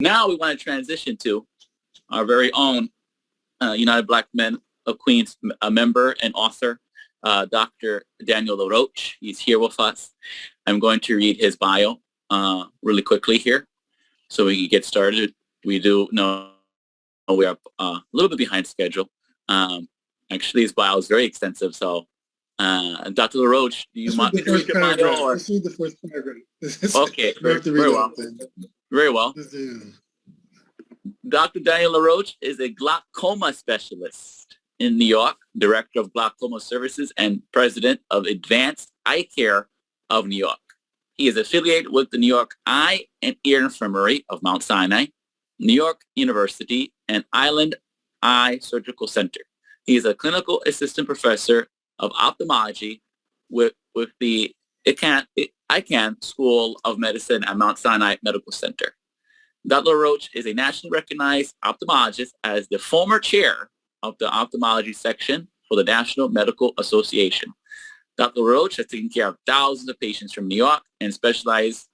Now we want to transition to our very own United Black Men of Queens member and author, Dr. Daniel Laroche. He's here with us. I'm going to read his bio really quickly here so we can get started. We do know we are a little bit behind schedule. Actually, his bio is very extensive. So, Dr. Laroche, do you want me to read your bio? Or? Let's read the first paragraph. Okay, very well. Very well. Dr. Daniel Laroche is a glaucoma specialist in New York, director of glaucoma services and president of Advanced Eye Care of New York. He is affiliated with the New York Eye and Ear Infirmary of Mount Sinai, New York University, and Island Eye Surgical Center. He is a clinical assistant professor of ophthalmology with the Icahn School of Medicine at Mount Sinai Medical Center. Dr. Laroche is a nationally recognized ophthalmologist as the former chair of the ophthalmology section for the National Medical Association. Dr. Laroche has taken care of thousands of patients from New York and specializes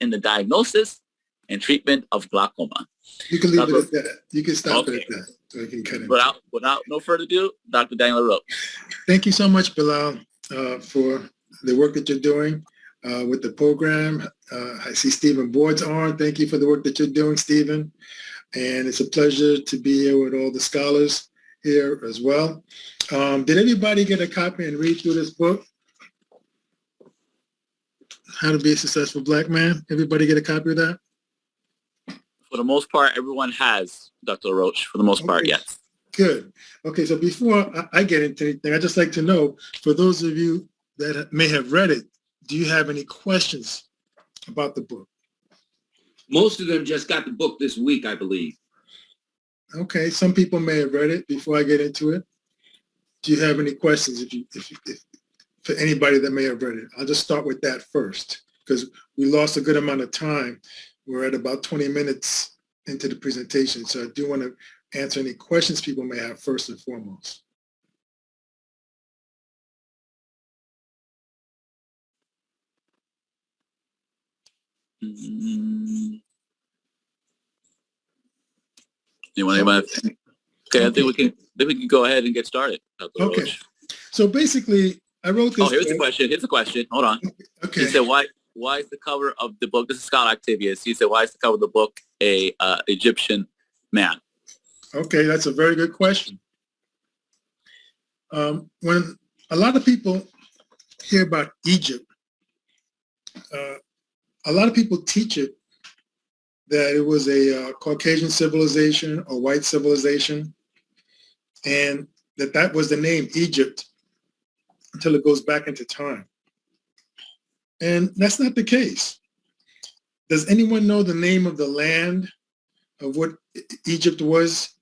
in the diagnosis and treatment of glaucoma. You can leave it at that. You can stop it at that. So I can cut it. Without no further ado, Dr. Daniel Laroche. Thank you so much, Bilal, for the work that you're doing with the program. I see Stephen Board's on. Thank you for the work that you're doing, Stephen. And it's a pleasure to be here with all the scholars here as well. Did everybody get a copy and read through this book? How to Be a Successful Black Man? Everybody get a copy of that? For the most part, everyone has, Dr. Laroche. For the most part, yes. Good. Okay, so before I get into anything, I'd just like to know, for those of you that may have read it, do you have any questions about the book? Most of them just got the book this week, I believe. Okay, some people may have read it before I get into it. Do you have any questions if for anybody that may have read it? I'll just start with that first because we lost a good amount of time. We're at about 20 minutes into the presentation, so I do want to answer any questions people may have first and foremost. You want anybody? Okay, I think we can go ahead and get started. Okay. So basically, I wrote this. Oh, here's the question. Here's the question. Hold on. Okay. He said, why is the cover of the book? This is Scott Octavius. He said, why is the cover of the book a Egyptian man? Okay, that's a very good question. When a lot of people hear about Egypt, a lot of people teach it that it was a Caucasian civilization or white civilization, and that was the name Egypt until it goes back into time. And that's not the case. Does anyone know the name of the land of what Egypt was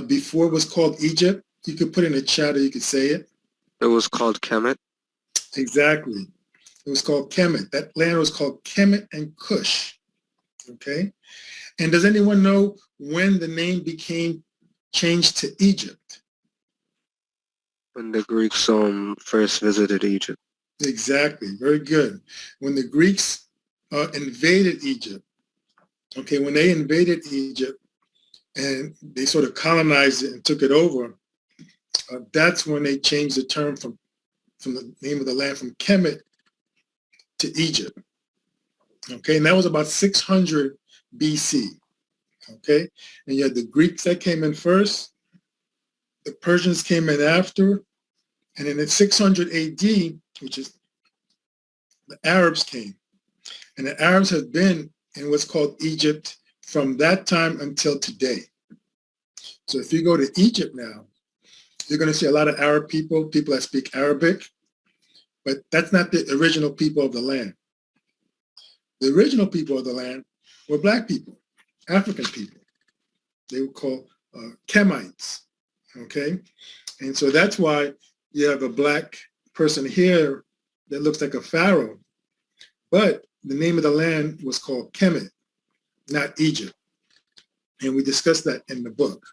before it was called Egypt? You could put in a chat or you could say it. It was called Kemet. Exactly. It was called Kemet. That land was called Kemet and Kush. Okay. And does anyone know when the name became changed to Egypt? When the Greeks first visited Egypt. Exactly. Very good. When the Greeks invaded Egypt, okay, when they invaded Egypt and they sort of colonized it and took it over, that's when they changed the term from the name of the land from Kemet to Egypt. Okay, and that was about 600 BC. Okay, and you had the Greeks that came in first, the Persians came in after, and then at 600 AD, which is the Arabs came. And the Arabs have been in what's called Egypt from that time until today. So if you go to Egypt now, you're going to see a lot of Arab people that speak Arabic, but that's not the original people of the land. The original people of the land were Black people, African people. They were called Kemites, okay? And so that's why you have a Black person here that looks like a pharaoh, but the name of the land was called Kemet, not Egypt. And we discussed that in the book.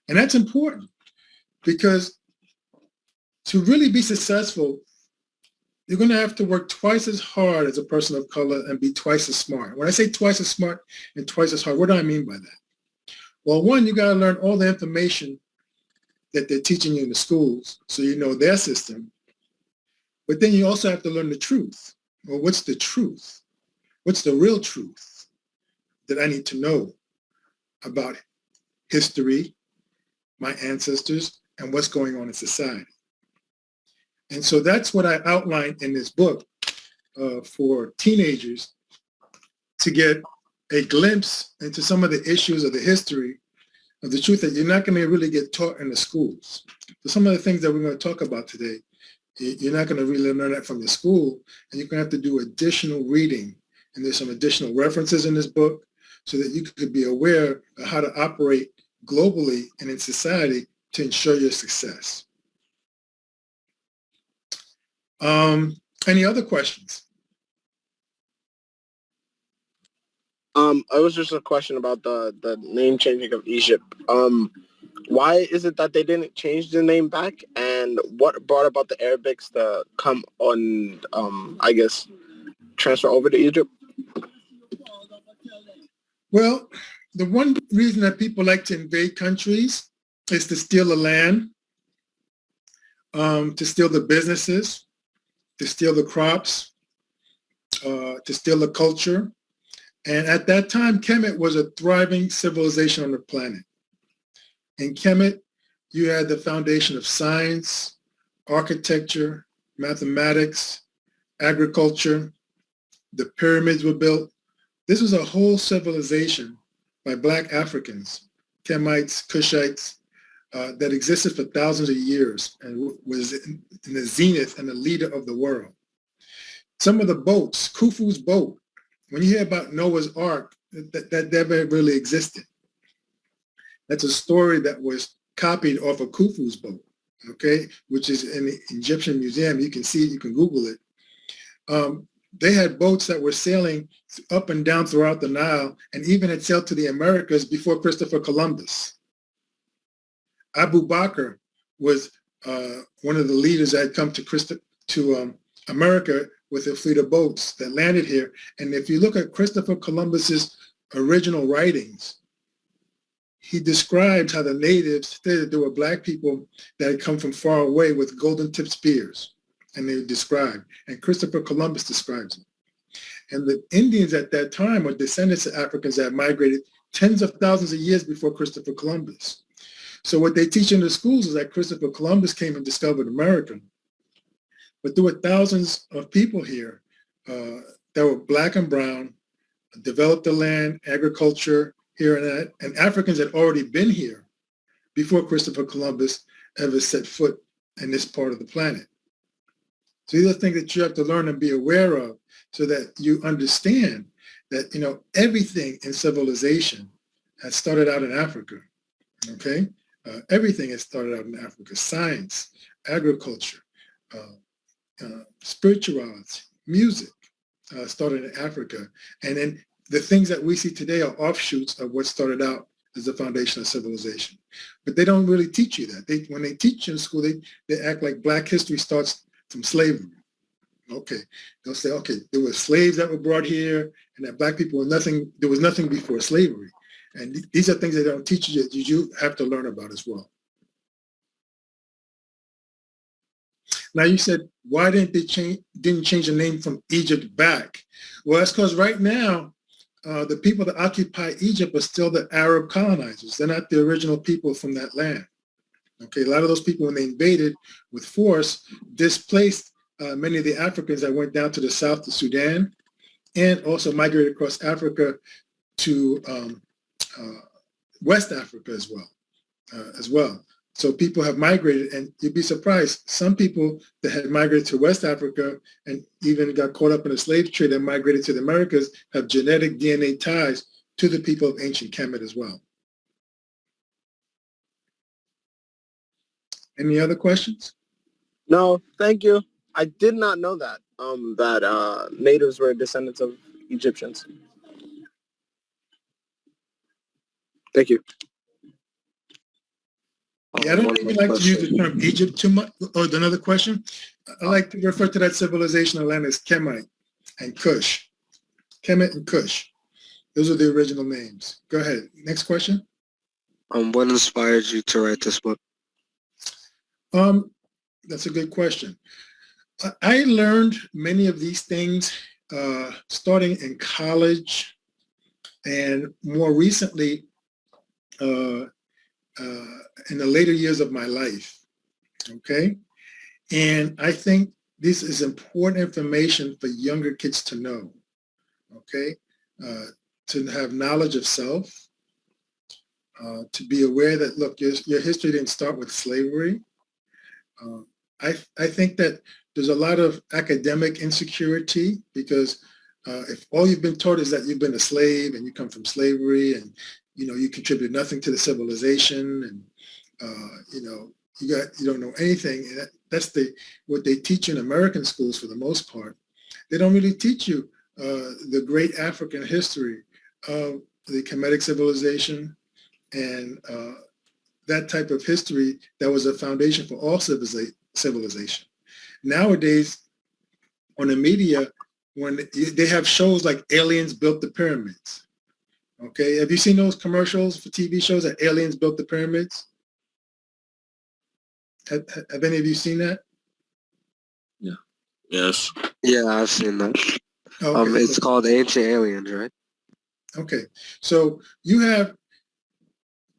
And that's important because to really be successful you're going to have to work twice as hard as a person of color and be twice as smart. When I say twice as smart and twice as hard, what do I mean by that? Well, one, you got to learn all the information that they're teaching you in the schools so you know their system. But then you also have to learn the truth. Well, what's the truth? What's the real truth that I need to know about history, my ancestors, and what's going on in society? And so that's what I outlined in this book for teenagers to get a glimpse into some of the issues of the history of the truth that you're not going to really get taught in the schools. So some of the things that we're going to talk about today, you're not going to really learn that from the school, and you're going to have to do additional reading. And there's some additional references in this book so that you could be aware of how to operate globally and in society to ensure your success. Any other questions? It was just a question about the name changing of Egypt. Why is it that they didn't change the name back, and what brought about the Arabics to come on, I guess, transfer over to Egypt? Well, the one reason that people like to invade countries is to steal the land, to steal the businesses, to steal the crops, to steal the culture. And at that time, Kemet was a thriving civilization on the planet. In Kemet, you had the foundation of science, architecture, mathematics, agriculture. The pyramids were built. This was a whole civilization by Black Africans, Kemites, Cushites, that existed for thousands of years and was in the zenith and the leader of the world. Some of the boats, Khufu's boat, when you hear about Noah's Ark, that never really existed. That's a story that was copied off of Khufu's boat, okay, which is in the Egyptian museum. You can see it, you can Google it. They had boats that were sailing up and down throughout the Nile and even had sailed to the Americas before Christopher Columbus. Abu Bakr was one of the leaders that had come to America with a fleet of boats that landed here. And if you look at Christopher Columbus's original writings, he described how the natives stated there were Black people that had come from far away with golden tipped spears. And they described, and Christopher Columbus describes it. And the Indians at that time were descendants of Africans that migrated tens of thousands of years before Christopher Columbus. So what they teach in the schools is that Christopher Columbus came and discovered America. But there were thousands of people here that were Black and brown, developed the land, agriculture here and that, and Africans had already been here before Christopher Columbus ever set foot in this part of the planet. So these are things that you have to learn and be aware of so that you understand that, you know, everything in civilization has started out in Africa, okay? Everything has started out in Africa. Science, agriculture, spirituality, music started in Africa. And then the things that we see today are offshoots of what started out as the foundation of civilization. But they don't really teach you that. When they teach you in school, they act like Black history starts from slavery. Okay, they'll say, okay, there were slaves that were brought here and that Black people were nothing, there was nothing before slavery. And these are things they don't teach you that you have to learn about as well. Now you said, why didn't they change the name from Egypt back? Well, that's because right now, the people that occupy Egypt are still the Arab colonizers. They're not the original people from that land. Okay, a lot of those people, when they invaded with force, displaced many of the Africans that went down to the south to Sudan and also migrated across Africa to West Africa as well. So people have migrated, and you'd be surprised, some people that had migrated to West Africa and even got caught up in the slave trade and migrated to the Americas have genetic DNA ties to the people of ancient Kemet as well. Any other questions? No, thank you. I did not know that, that natives were descendants of Egyptians. Thank you. Yeah, I don't One even more like to use the question. term Egypt too much. Oh, another question? I like to refer to that civilization of land as Kemite and Kush. Kemet and Kush. Those are the original names. Go ahead. Next question. What inspired you to write this book? That's a good question. I learned many of these things starting in college and more recently in the later years of my life. Okay. And I think this is important information for younger kids to know. Okay. To have knowledge of self, to be aware that, look, your history didn't start with slavery. I think that there's a lot of academic insecurity because if all you've been taught is that you've been a slave and you come from slavery and, you contribute nothing to the civilization and, you don't know anything. And that's what they teach in American schools for the most part. They don't really teach you the great African history of the Kemetic civilization and that type of history that was a foundation for all civilization. Nowadays, on the media, when they have shows like Aliens Built the Pyramids, okay? Have you seen those commercials for TV shows that aliens built the pyramids? Have any of you seen that? Yeah. Yes. Yeah, I've seen that. Okay. It's called Ancient Aliens, right? Okay. So you have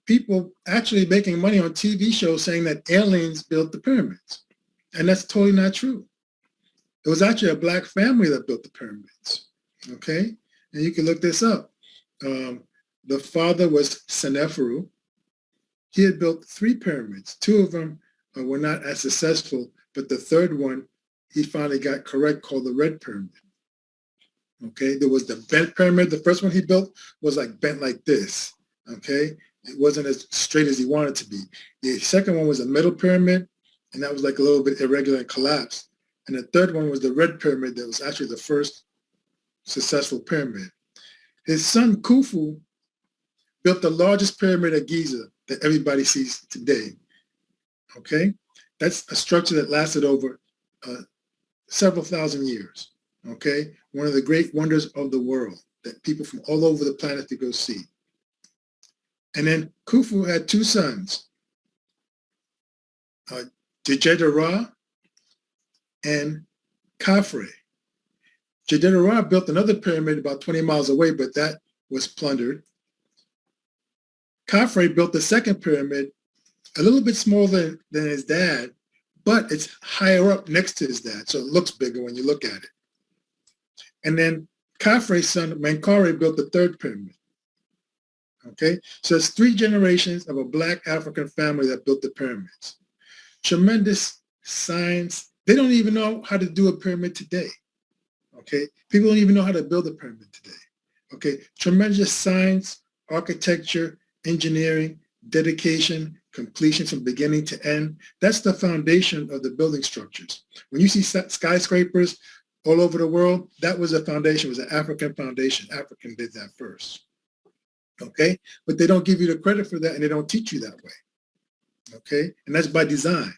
people actually making money on TV shows saying that aliens built the pyramids. And that's totally not true. It was actually a black family that built the pyramids. Okay. And you can look this up. The father was Sneferu. He had built 3 pyramids. 2 of them were not as successful, but the third one he finally got correct, called the Red Pyramid. Okay, there was the bent pyramid. The first one he built was like bent like this. Okay, it wasn't as straight as he wanted to be. The second one was a middle pyramid, and that was like a little bit irregular and collapsed. And the third one was the Red Pyramid that was actually the first successful pyramid. His son Khufu built the largest pyramid at Giza that everybody sees today. Okay, that's a structure that lasted over several thousand years. Okay, one of the great wonders of the world that people from all over the planet to go see. And then Khufu had 2 sons, Djedefra and Khafre. Djedefra built another pyramid about 20 miles away, but that was plundered. Khafre built the second pyramid, a little bit smaller than his dad, but it's higher up next to his dad, so it looks bigger when you look at it. And then Khafre's son, Menkaure, built the third pyramid. Okay, so it's 3 generations of a black African family that built the pyramids. Tremendous science. They don't even know how to do a pyramid today. Okay, people don't even know how to build a pyramid today. Okay, tremendous science, architecture, engineering, dedication, completion from beginning to end. That's the foundation of the building structures. When you see skyscrapers all over the world, that was a foundation, it was an African foundation. African did that first. Okay, but they don't give you the credit for that and they don't teach you that way. Okay, and that's by design.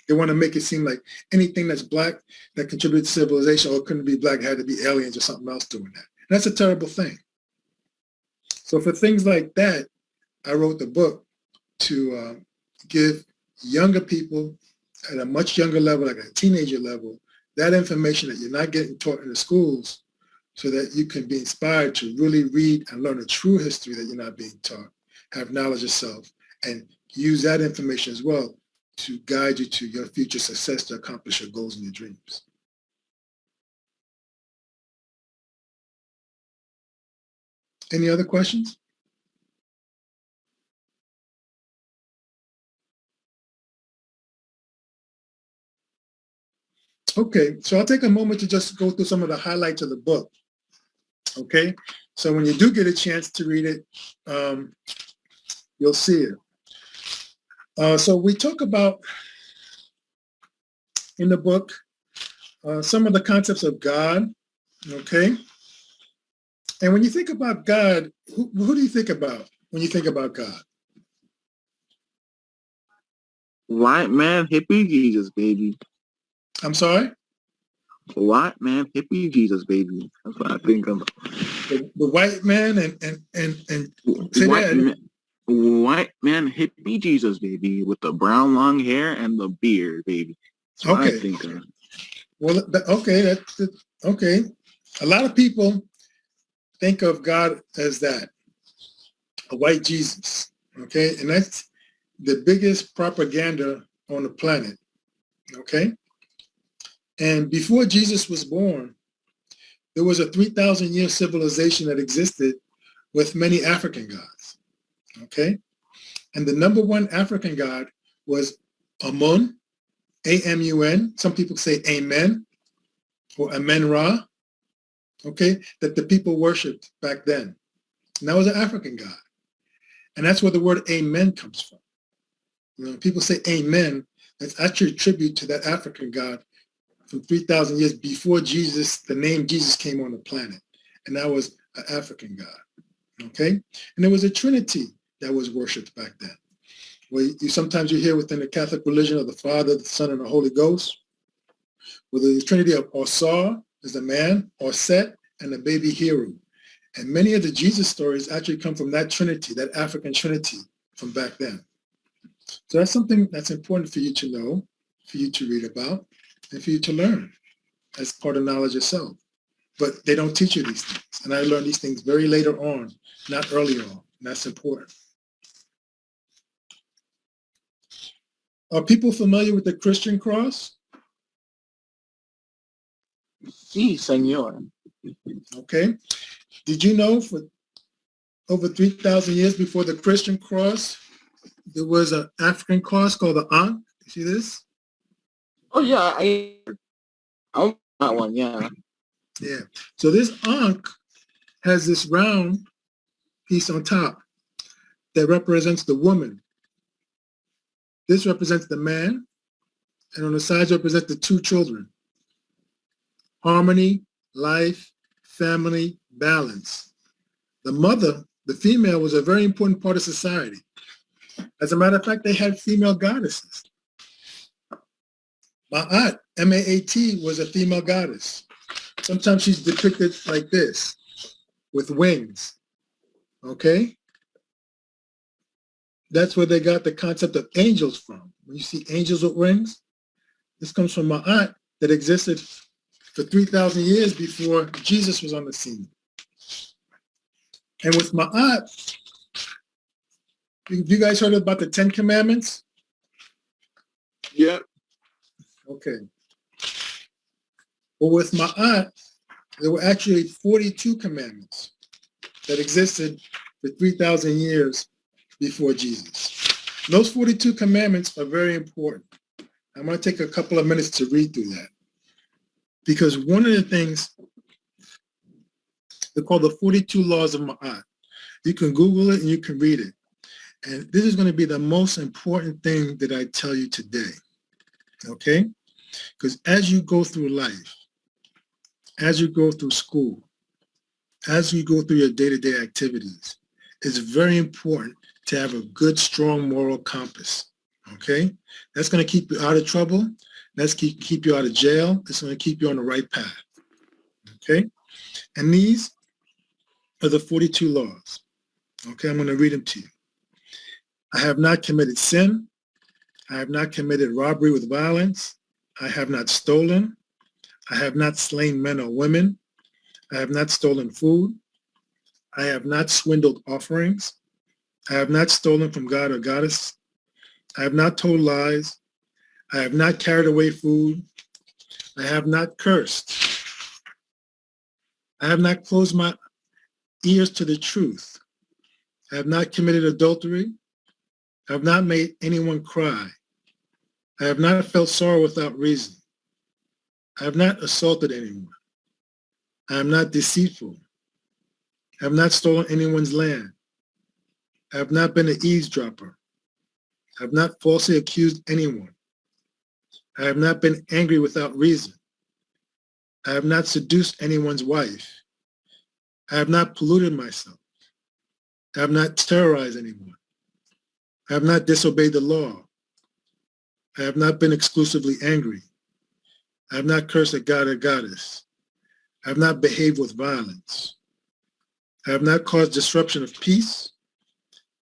They want to make it seem like anything that's black that contributes to civilization or couldn't be black, it had to be aliens or something else doing that. And that's a terrible thing. So for things like that, I wrote the book to give younger people at a much younger level, like a teenager level, that information that you're not getting taught in the schools so that you can be inspired to really read and learn a true history that you're not being taught, have knowledge of self, and use that information as well to guide you to your future success to accomplish your goals and your dreams. Any other questions? Okay, so I'll take a moment to just go through some of the highlights of the book. Okay, so when you do get a chance to read it, you'll see it. So we talk about in the book some of the concepts of God, okay? And when you think about God, who do you think about when you think about God? White man, hippie Jesus, baby. I'm sorry? White man, hippie Jesus, baby. That's what I think of. The white man and say White that. man, white man, hippie Jesus, baby, with the brown long hair and the beard, baby. That's what I Okay. think of. Well, okay. Okay. A lot of people think of God as that, a white Jesus. Okay. And that's the biggest propaganda on the planet. Okay. And before Jesus was born, there was a 3,000-year civilization that existed with many African gods. Okay. And the number one African god was Amun, A-M-U-N. Some people say Amen or Amen-Ra. Okay. That the people worshipped back then. And that was an African god. And that's where the word amen comes from. You know, people say amen, that's actually a tribute to that African god from 3,000 years before Jesus, the name Jesus came on the planet. And that was an African god. Okay? And there was a Trinity that was worshipped back then. Where sometimes you hear within the Catholic religion of the Father, the Son, and the Holy Ghost, with the Trinity of Osar is the man, Orset, and the baby Heru. And many of the Jesus stories actually come from that Trinity, that African Trinity from back then. So that's something that's important for you to know, for you to read about, and for you to learn as part of knowledge itself. But they don't teach you these things. And I learned these things very later on, not earlier on. And that's important. Are people familiar with the Christian cross? Sí, señor. Okay. Did you know for over 3,000 years before the Christian cross, there was an African cross called the Ankh? You see this? Oh yeah, I want that one. Yeah. Yeah. So this Ankh has this round piece on top that represents the woman. This represents the man, and on the sides represent the two children. Harmony, life, family, balance. The mother, the female, was a very important part of society. As a matter of fact, they had female goddesses. Ma'at, M-A-A-T, was a female goddess. Sometimes she's depicted like this, with wings. Okay? That's where they got the concept of angels from. When you see angels with wings, this comes from Ma'at that existed for 3,000 years before Jesus was on the scene. And with Ma'at, you guys heard about the 10 Commandments? Yeah. Okay. Well, with Ma'at, there were actually 42 commandments that existed for 3,000 years before Jesus. And those 42 commandments are very important. I'm going to take a couple of minutes to read through that. Because one of the things, they're called the 42 Laws of Ma'at. You can Google it and you can read it. And this is going to be the most important thing that I tell you today. Okay? Because as you go through life, as you go through school, as you go through your day-to-day activities, it's very important to have a good, strong moral compass. Okay? That's going to keep you out of trouble. That's keep you out of jail. It's going to keep you on the right path. Okay? And these are the 42 laws. Okay? I'm going to read them to you. I have not committed sin. I have not committed robbery with violence. I have not stolen. I have not slain men or women. I have not stolen food. I have not swindled offerings. I have not stolen from God or goddess. I have not told lies. I have not carried away food. I have not cursed. I have not closed my ears to the truth. I have not committed adultery. I have not made anyone cry. I have not felt sorrow without reason. I have not assaulted anyone. I am not deceitful. I have not stolen anyone's land. I have not been an eavesdropper. I have not falsely accused anyone. I have not been angry without reason. I have not seduced anyone's wife. I have not polluted myself. I have not terrorized anyone. I have not disobeyed the law. I have not been exclusively angry. I have not cursed a god or goddess. I have not behaved with violence. I have not caused disruption of peace.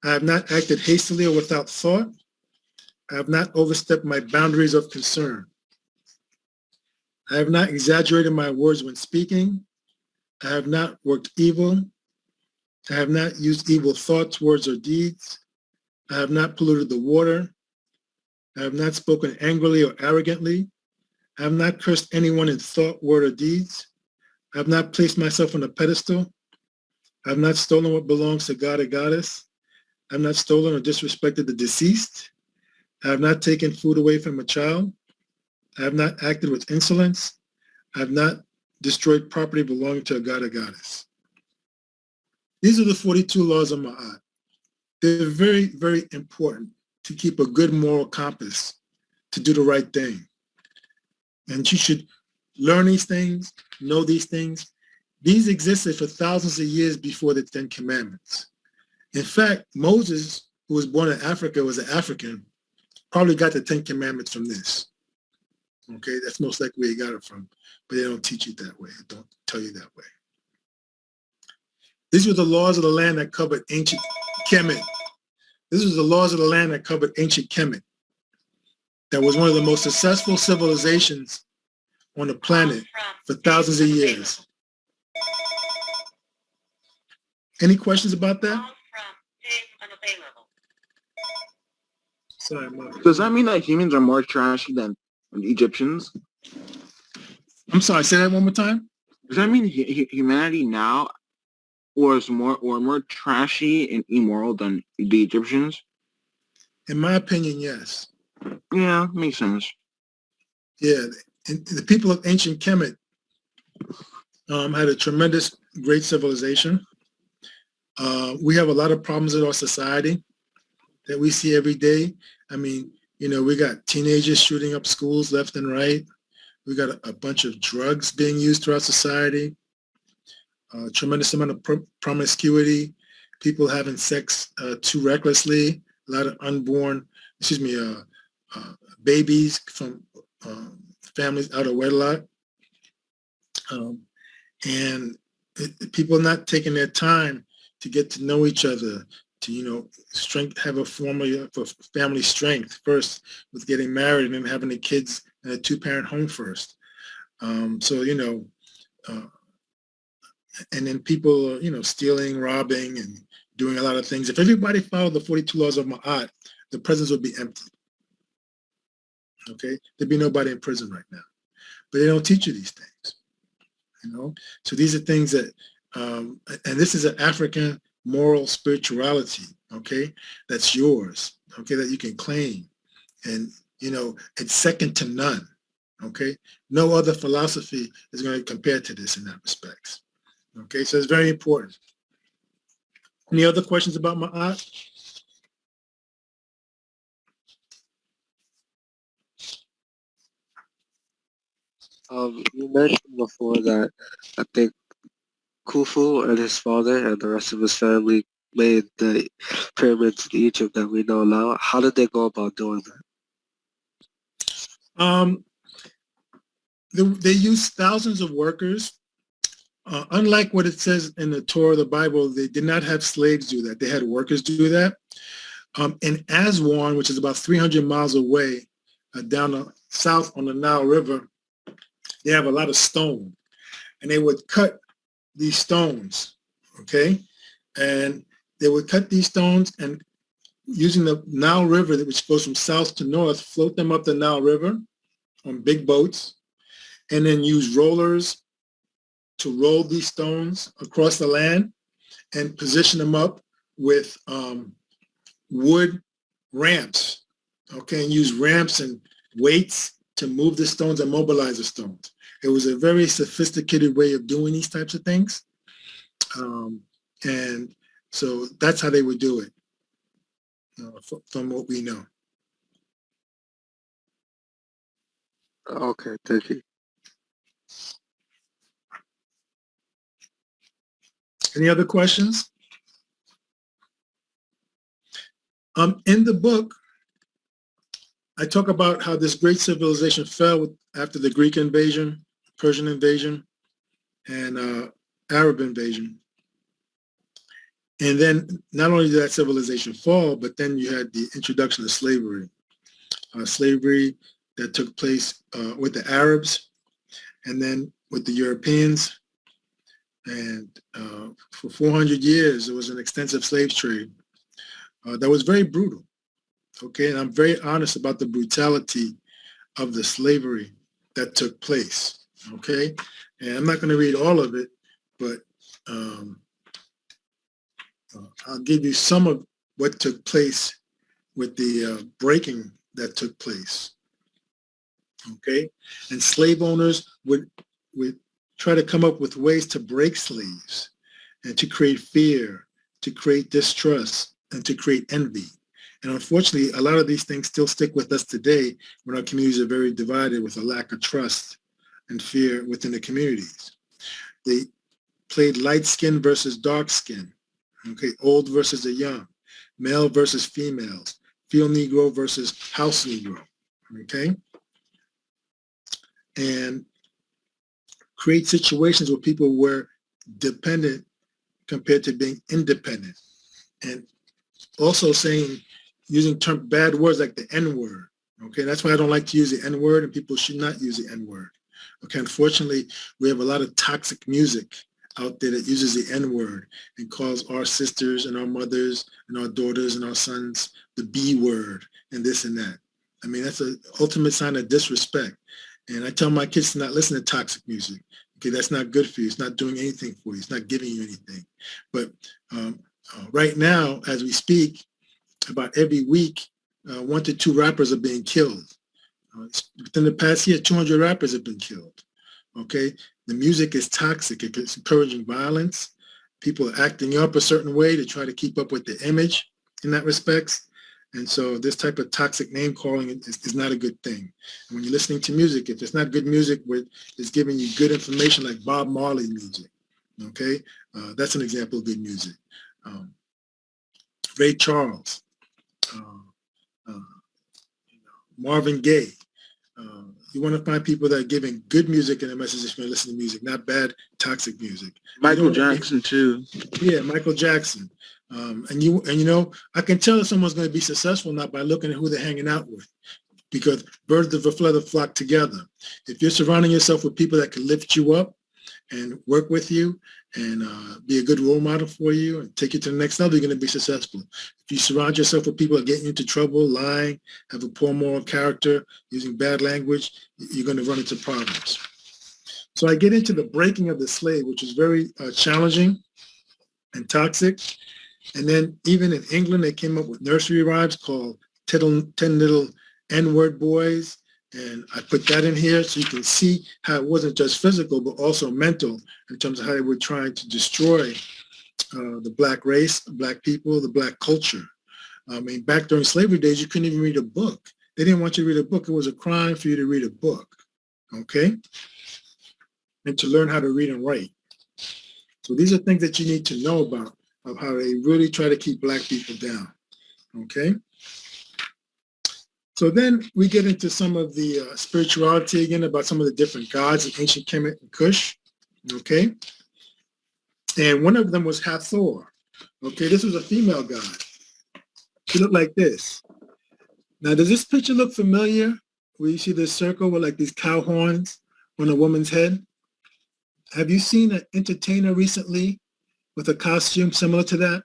I have not acted hastily or without thought. I have not overstepped my boundaries of concern. I have not exaggerated my words when speaking. I have not worked evil. I have not used evil thoughts, words, or deeds. I have not polluted the water. I have not spoken angrily or arrogantly. I have not cursed anyone in thought, word, or deeds. I have not placed myself on a pedestal. I have not stolen what belongs to God or goddess. I have not stolen or disrespected the deceased. I have not taken food away from a child. I have not acted with insolence. I have not destroyed property belonging to a god or goddess. These are the 42 laws of Ma'at. They're very, very important to keep a good moral compass, to do the right thing. And you should learn these things, know these things. These existed for thousands of years before the Ten Commandments. In fact, Moses, who was born in Africa, was an African, probably got the Ten Commandments from this. Okay, that's most likely where he got it from, but they don't teach it that way. They don't tell you that way. These were the laws of the land that covered ancient Kemet. This was the laws of the land that covered ancient Kemet. That was one of the most successful civilizations on the planet for thousands of years. Any questions about that? Sorry, Mark. Does that mean that humans are more trashy than the Egyptians? I'm sorry, say that one more time. Does that mean humanity now was more trashy and immoral than the Egyptians? In my opinion, yes. Yeah, makes sense. Yeah, and the people of ancient Kemet had a tremendous, great civilization. We have a lot of problems in our society that we see every day. I mean, you know, we got teenagers shooting up schools left and right. We got a bunch of drugs being used throughout society, a tremendous amount of promiscuity, people having sex too recklessly, a lot of babies from families out of wedlock. And people not taking their time to get to know each other, to, you know, have a formula for family strength first with getting married and then having the kids in a two-parent home first. So, you know, and then people, you know, stealing, robbing, and doing a lot of things. If everybody followed the 42 laws of Ma'at, the prisons would be empty. Okay? There'd be nobody in prison right now. But they don't teach you these things, you know? So these are things that, and this is an African moral spirituality, okay? That's yours, okay? That you can claim. And, you know, it's second to none, okay? No other philosophy is going to compare to this in that respect. Okay, so it's very important. Any other questions about Ma'at? You mentioned before that I think Khufu and his father and the rest of his family made the pyramids in Egypt that we know now. How did they go about doing that? They used thousands of workers. Unlike what it says in the Torah, the Bible, they did not have slaves do that. They had workers do that. In Aswan, which is about 300 miles away, down the south on the Nile River, they have a lot of stone. And they would cut these stones, okay? And they would cut these stones and using the Nile River, which goes from south to north, float them up the Nile River on big boats, and then use rollers to roll these stones across the land and position them up with wood ramps, okay, and use ramps and weights to move the stones and mobilize the stones. It was a very sophisticated way of doing these types of things. And so that's how they would do it, from what we know. Okay, thank you. Any other questions? In the book, I talk about how this great civilization fell after the Greek invasion, Persian invasion, and Arab invasion. And then not only did that civilization fall, but then you had the introduction of slavery. Slavery that took place with the Arabs and then with the Europeans. And for 400 years, there was an extensive slave trade that was very brutal. Okay, and I'm very honest about the brutality of the slavery that took place. Okay, and I'm not going to read all of it, but I'll give you some of what took place with the breaking that took place. Okay, and slave owners would try to come up with ways to break slaves and to create fear, to create distrust, and to create envy. And unfortunately, a lot of these things still stick with us today when our communities are very divided with a lack of trust and fear within the communities. They played light skin versus dark skin, okay, old versus the young, male versus females, field Negro versus house Negro, okay? And create situations where people were dependent compared to being independent. And also using bad words like the N-word. Okay, that's why I don't like to use the N-word, and people should not use the N-word. Okay, unfortunately, we have a lot of toxic music out there that uses the N-word and calls our sisters and our mothers and our daughters and our sons the B word and this and that. I mean, that's an ultimate sign of disrespect. And I tell my kids to not listen to toxic music. Okay, that's not good for you. It's not doing anything for you. It's not giving you anything. But right now, as we speak, about every week, 1 to 2 rappers are being killed. Within the past year, 200 rappers have been killed. Okay, the music is toxic. It's encouraging violence. People are acting up a certain way to try to keep up with the image in that respects. And so this type of toxic name calling is not a good thing. And when you're listening to music, if it's not good music, it's giving you good information like Bob Marley music. Okay, that's an example of good music. Ray Charles. Marvin Gaye. You want to find people that are giving good music and a message if you're listening to music, not bad, toxic music. Michael Jackson too. Yeah, Michael Jackson. And you know, I can tell if someone's going to be successful not by looking at who they're hanging out with, because birds of a feather flock together. If you're surrounding yourself with people that can lift you up and work with you and be a good role model for you and take you to the next level, you're going to be successful. If you surround yourself with people that get you into trouble, lying, have a poor moral character, using bad language, you're going to run into problems. So I get into the breaking of the slave, which is very challenging and toxic. And then even in England, they came up with nursery rhymes called 10 Little N-Word Boys. And I put that in here so you can see how it wasn't just physical, but also mental in terms of how they were trying to destroy the black race, black people, the black culture. I mean, back during slavery days, you couldn't even read a book. They didn't want you to read a book. It was a crime for you to read a book, okay? And to learn how to read and write. So these are things that you need to know about, of how they really try to keep black people down, okay? So then we get into some of the spirituality again, about some of the different gods of ancient Kemet and Kush, okay? And one of them was Hathor, okay? This was a female god. She looked like this. Now, does this picture look familiar? Where you see this circle with like these cow horns on a woman's head? Have you seen an entertainer recently with a costume similar to that?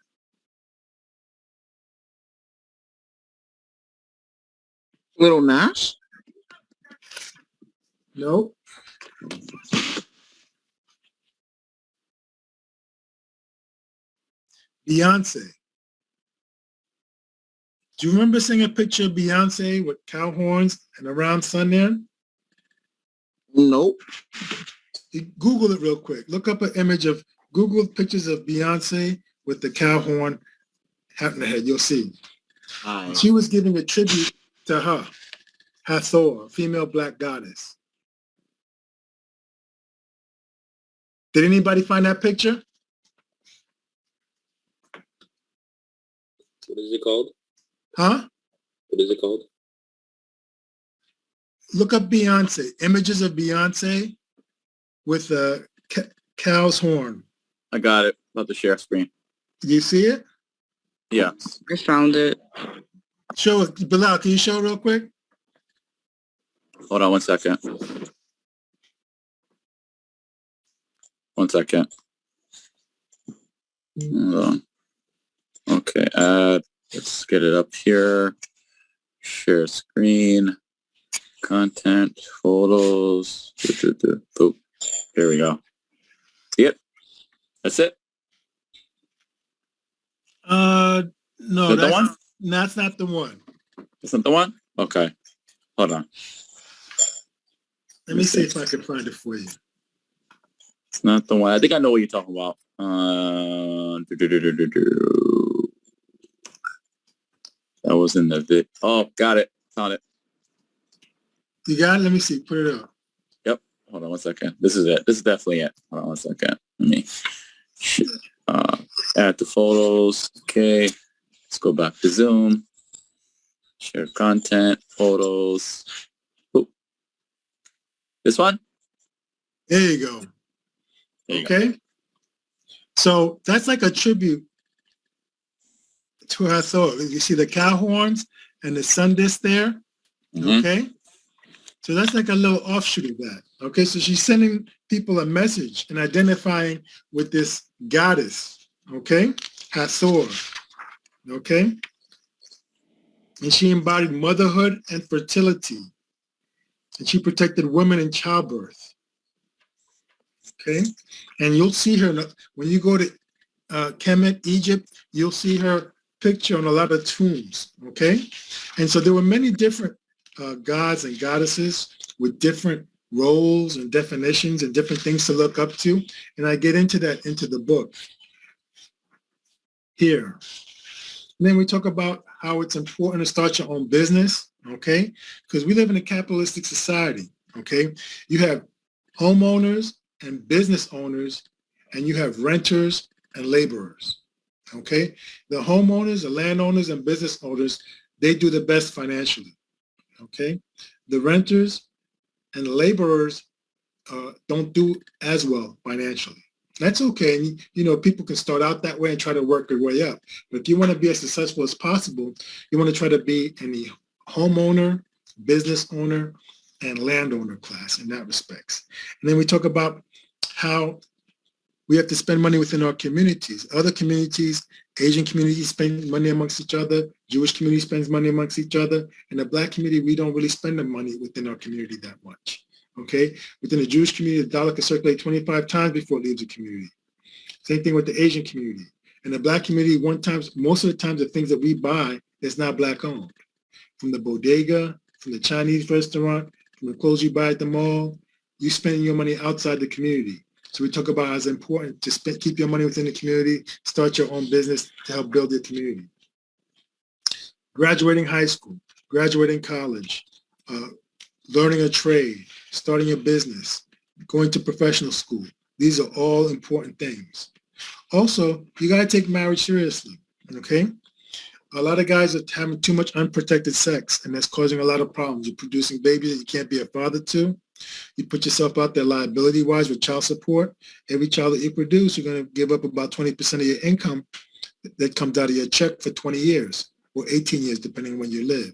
Little Nas? No. Beyonce. Do you remember seeing a picture of Beyonce with cow horns and a round sun there? Nope. You Google it real quick. Look up an image of, Google pictures of Beyonce with the cow horn hat in the head. You'll see. She was giving a tribute to her, Hathor, female black goddess. Did anybody find that picture? What is it called? Huh? What is it called? look up Beyonce, images of Beyonce with a cow's horn. I got it. About to share screen. Do you see it? Yeah. I found it. Show it. Bilal, can you show it real quick? Hold on 1 second. 1 second. Hold on. Okay, let's get it up here. Share screen. Content, photos. Boop. There we go. See it? That's it? No, Is that the one? That's not the one. That's not the one? Okay. Hold on. Let me see if I can find it for you. It's not the one. I think I know what you're talking about. That was in the vid. Oh, got it. Found it. You got it? Let me see. Put it up. Yep. Hold on 1 second. This is it. This is definitely it. Hold on 1 second. Let me add the photos. Okay. Let's go back to Zoom. Share content, photos. Ooh. This one? There you go. There you Okay. So that's like a tribute to her soul. You see the cow horns and the sun disk there. Mhm. Okay. So that's like a little offshoot of that. Okay. So she's sending people a message and identifying with this goddess. Okay. Hathor. Okay. And she embodied motherhood and fertility. And she protected women in childbirth. Okay. And you'll see her when you go to Kemet, Egypt, you'll see her picture on a lot of tombs. Okay. And so there were many different gods and goddesses with different roles and definitions and different things to look up to. And I get into that into the book here. And then we talk about how it's important to start your own business, okay? Because we live in a capitalistic society, okay? You have homeowners and business owners, and you have renters and laborers, okay? The homeowners, the landowners, and business owners, they do the best financially, okay? The renters and the laborers don't do as well financially. That's okay. And, you know, people can start out that way and try to work their way up. But if you want to be as successful as possible, you want to try to be in the homeowner, business owner, and landowner class in that respects. And then we talk about how we have to spend money within our communities. Other communities, Asian communities spend money amongst each other. Jewish community spends money amongst each other. In the Black community, we don't really spend the money within our community that much. Okay, within the Jewish community, the dollar can circulate 25 times before it leaves the community. Same thing with the Asian community. In the Black community, most of the times the things that we buy is not Black owned. From the bodega, from the Chinese restaurant, from the clothes you buy at the mall, you spending your money outside the community. So we talk about how it's important to keep your money within the community, start your own business to help build your community. Graduating high school, graduating college, learning a trade, starting a business, going to professional school. These are all important things. Also, you got to take marriage seriously, okay? A lot of guys are having too much unprotected sex, and that's causing a lot of problems. You're producing babies that you can't be a father to. You put yourself out there liability-wise with child support. Every child that you produce, you're going to give up about 20% of your income that comes out of your check for 20 years. Or 18 years, depending on when you live.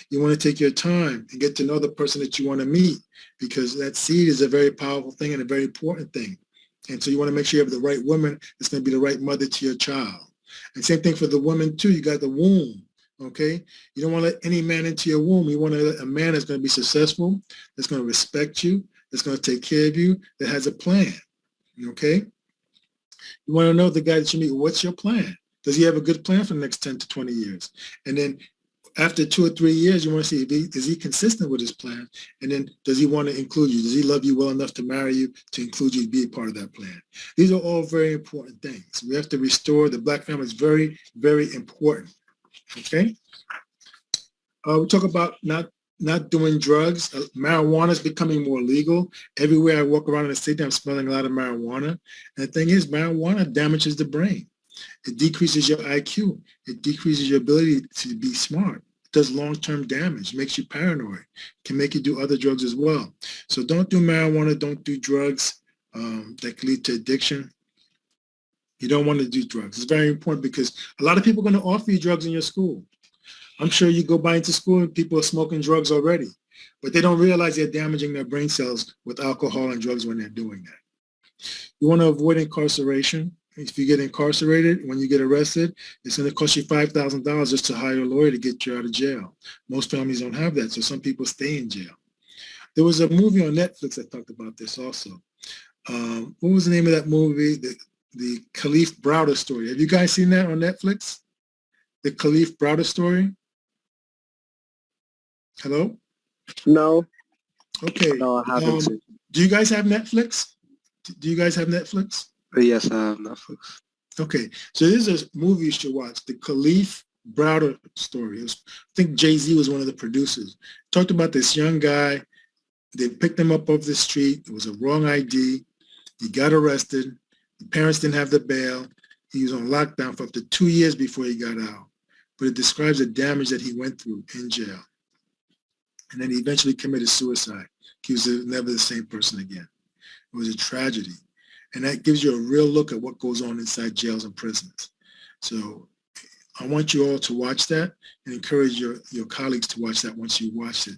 You want to take your time and get to know the person that you want to meet, because that seed is a very powerful thing and a very important thing. And so you want to make sure you have the right woman that's going to be the right mother to your child. And same thing for the woman too. You got the womb, okay? You don't want to let any man into your womb. You want to let a man that's going to be successful, that's going to respect you, that's going to take care of you, that has a plan, okay? You want to know the guy that you meet, what's your plan? Does he have a good plan for the next 10 to 20 years? And then after 2 or 3 years, you want to see, is he consistent with his plan? And then does he want to include you? Does he love you well enough to marry you, to include you, to be a part of that plan? These are all very important things. We have to restore the Black family. Is very, very important, okay? We talk about not doing drugs. Marijuana is becoming more legal. Everywhere I walk around in the city, I'm smelling a lot of marijuana. And the thing is, marijuana damages the brain. It decreases your IQ. It decreases your ability to be smart, does long-term damage, makes you paranoid, can make you do other drugs as well. So don't do marijuana, don't do drugs that can lead to addiction. You don't want to do drugs. It's very important because a lot of people are going to offer you drugs in your school. I'm sure you go by into school and people are smoking drugs already, but they don't realize they're damaging their brain cells with alcohol and drugs when they're doing that. You want to avoid incarceration. If you get incarcerated, when you get arrested, it's going to cost you $5,000 just to hire a lawyer to get you out of jail. Most families don't have that, so some people stay in jail. There was a movie on Netflix that talked about this also. What was the name of that movie? The Khalif Browder story. Have you guys seen that on Netflix? The Khalif Browder story? Hello? No. Okay. No, I haven't seen. Do you guys have Netflix? Do you guys have Netflix? Yes, I have Netflix. Okay. So this is a movie you should watch, the Khalif Browder story. I think Jay-Z was one of the producers. Talked about this young guy. They picked him up off the street. It was a wrong ID. He got arrested. The parents didn't have the bail. He was on lockdown for up to 2 years before he got out. But it describes the damage that he went through in jail. And then he eventually committed suicide. He was never the same person again. It was a tragedy. And that gives you a real look at what goes on inside jails and prisons. So I want you all to watch that and encourage your colleagues to watch that once you watch it,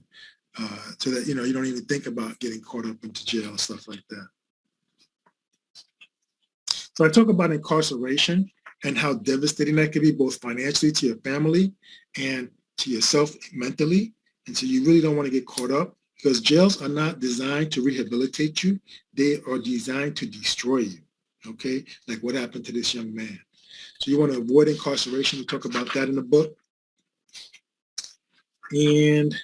so that, you don't even think about getting caught up into jail and stuff like that. So I talk about incarceration and how devastating that can be, both financially to your family and to yourself mentally. And so you really don't want to get caught up, because jails are not designed to rehabilitate you. They are designed to destroy you, okay? Like what happened to this young man. So you want to avoid incarceration. We talk about that in the book. And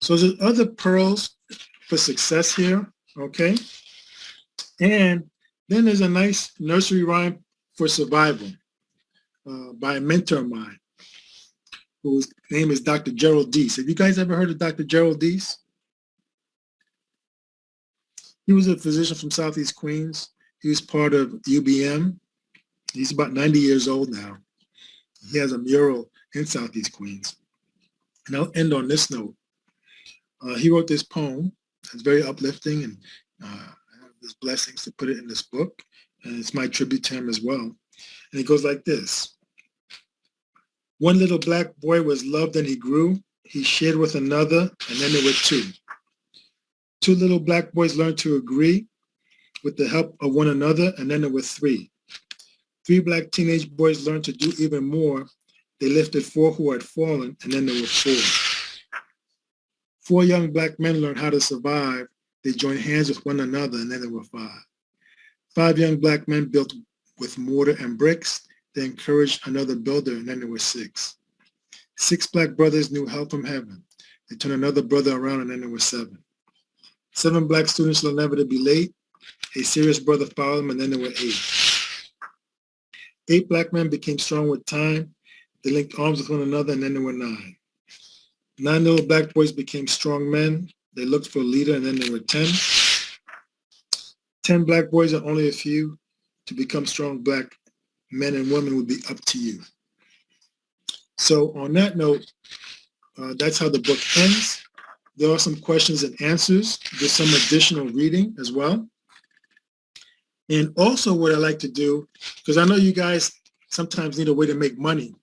so there's other pearls for success here, okay? And then there's a nice nursery rhyme for survival by a mentor of mine, whose name is Dr. Gerald Deese. Have you guys ever heard of Dr. Gerald Deese? He was a physician from Southeast Queens. He was part of UBM. He's about 90 years old now. He has a mural in Southeast Queens. And I'll end on this note. He wrote this poem. It's very uplifting, and I have his blessings to put it in this book. And it's my tribute to him as well. And it goes like this. One little black boy was loved and he grew. He shared with another, and then there were two. Two little black boys learned to agree with the help of one another, and then there were three. Three black teenage boys learned to do even more. They lifted four who had fallen, and then there were four. Four young black men learned how to survive. They joined hands with one another, and then there were five. Five young black men built with mortar and bricks. They encouraged another builder, and then there were six. Six black brothers knew help from heaven. They turned another brother around, and then there were seven. Seven black students learned never to be late. A serious brother followed them, and then there were eight. Eight black men became strong with time. They linked arms with one another, and then there were nine. Nine little black boys became strong men. They looked for a leader, and then there were 10. 10 black boys are only a few. To become strong black men and women would be up to you. So on that note, that's how the book ends. There are some questions and answers. There's some additional reading as well. And also what I like to do, because I know you guys sometimes need a way to make money.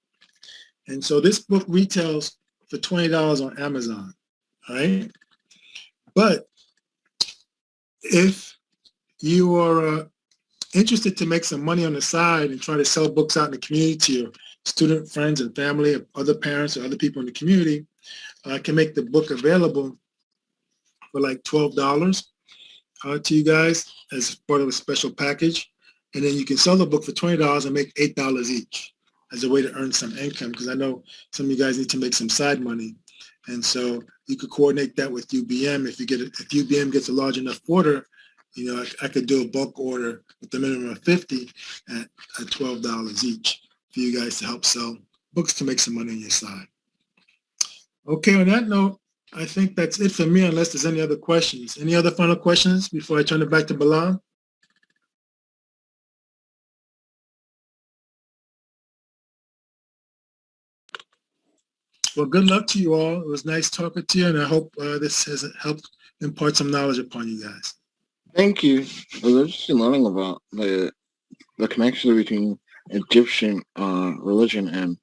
And so this book retails for $20 on Amazon, all right? But if you are interested to make some money on the side and try to sell books out in the community to your student friends and family, or other parents or other people in the community, I can make the book available for like $12 to you guys as part of a special package. And then you can sell the book for $20 and make $8 each as a way to earn some income, because I know some of you guys need to make some side money. And so you could coordinate that with UBM. If UBM gets a large enough order, I could do a bulk order with the minimum of 50 at $12 each for you guys to help sell books to make some money on your side. Okay, on that note, I think that's it for me, unless there's any other questions. Any other final questions before I turn it back to Bilal? Well, good luck to you all. It was nice talking to you, and I hope this has helped impart some knowledge upon you guys. Thank you. I was interested in learning about the connection between Egyptian religion and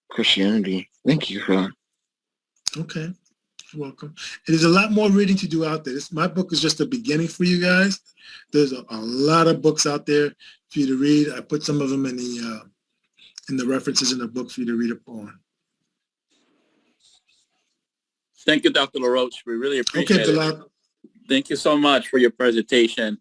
Christianity. Thank you for that. Okay. You're welcome. There's a lot more reading to do out there. My book is just the beginning for you guys. There's a lot of books out there for you to read. I put some of them in the references in the book for you to read upon. Thank you, Dr. Laroche. We really appreciate Okay, it. Bilal. Thank you so much for your presentation.